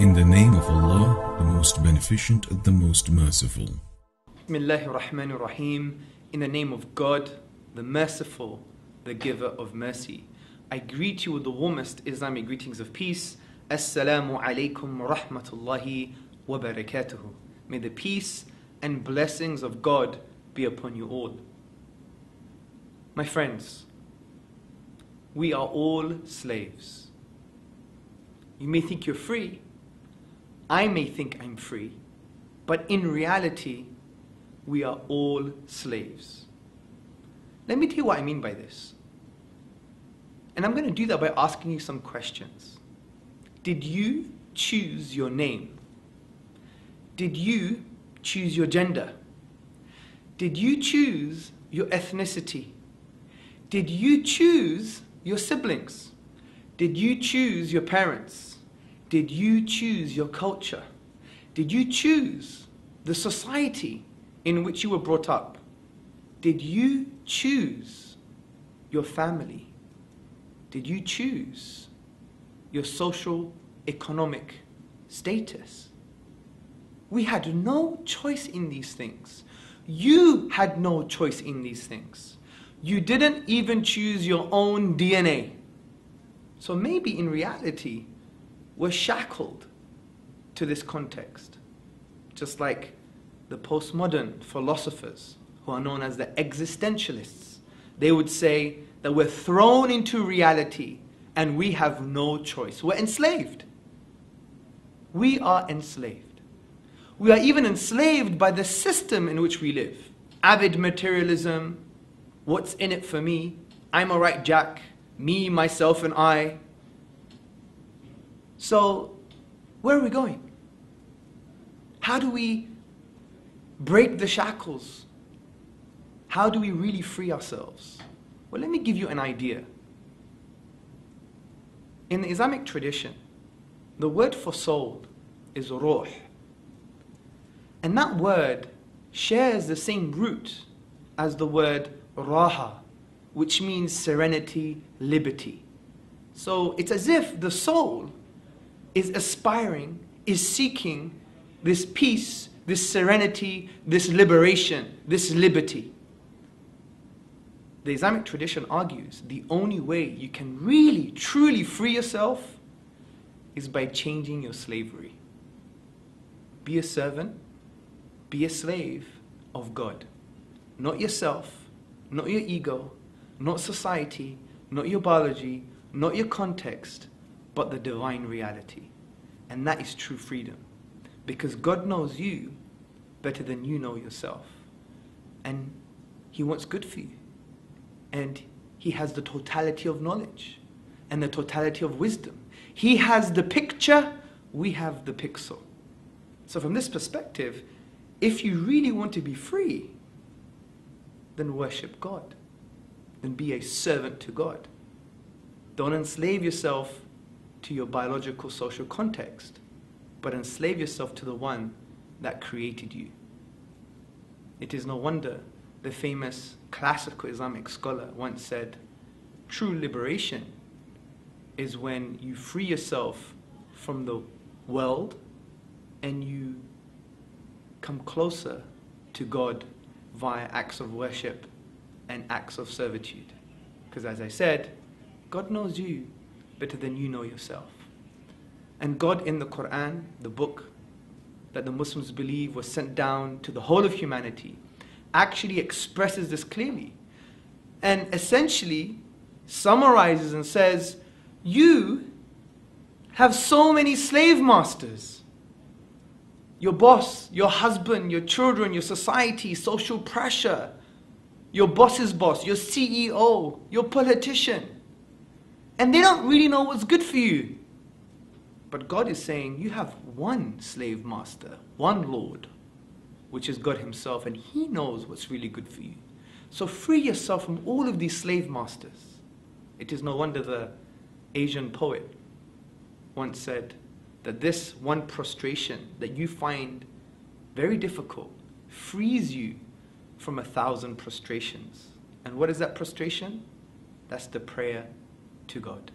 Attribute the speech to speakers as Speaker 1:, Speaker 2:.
Speaker 1: In the name of Allah, the most beneficent, the most merciful.
Speaker 2: Bismillahir Rahmanir Rahim. In the name of God, the merciful, the giver of mercy. I greet you with the warmest Islamic greetings of peace. Assalamu alaikum wa rahmatullahi wa barakatuhu. May the peace and blessings of God be upon you all. My friends, we are all slaves. You may think you're free. I may think I'm free. But in reality, we are all slaves. Let me tell you what I mean by this. And I'm going to do that by asking you some questions. Did you choose your name? Did you choose your gender? Did you choose your ethnicity? Did you choose your siblings? Did you choose your parents? Did you choose your culture? Did you choose the society in which you were brought up? Did you choose your family? Did you choose your social, economic status? We had no choice in these things. You had no choice in these things. You didn't even choose your own DNA. So maybe in reality, we're shackled to this context. Just like the postmodern philosophers who are known as the existentialists. They would say that we're thrown into reality and we have no choice. We're enslaved. We are enslaved. We are even enslaved by the system in which we live. Avid materialism, what's in it for me? I'm alright, Jack. Me, myself, and I. So, where are we going? How do we break the shackles? How do we really free ourselves? Well, let me give you an idea. In the Islamic tradition, the word for soul is ruh. And that word shares the same root as the word raha, which means serenity, liberty. So it's as if the soul is aspiring, is seeking this peace, this serenity, this liberation, this liberty. The Islamic tradition argues the only way you can really, truly free yourself is by changing your slavery. Be a servant, be a slave of God. Not yourself, not your ego, not society, not your biology, not your context, but the divine reality. And that is true freedom. Because God knows you better than you know yourself. And He wants good for you. And He has the totality of knowledge and the totality of wisdom. He has the picture, we have the pixel. So from this perspective, if you really want to be free, then worship God. Then be a servant to God. Don't enslave yourself to your biological social context, but enslave yourself to the one that created you. It is no wonder the famous classical Islamic scholar once said, true liberation is when you free yourself from the world and you come closer to God via acts of worship and acts of servitude. Because as I said, God knows you better than you know yourself. And God in the Quran, the book that the Muslims believe was sent down to the whole of humanity, actually expresses this clearly. And essentially summarizes and says, you have so many slave masters. Your boss, your husband, your children, your society, social pressure, your boss's boss, your CEO, your politician. And they don't really know what's good for you. But God is saying you have one slave master, one Lord, which is God Himself, and He knows what's really good for you. So free yourself from all of these slave masters. It is no wonder the Asian poet once said that this one prostration that you find very difficult frees you from 1,000 prostrations. And what is that prostration? That's the prayer to God.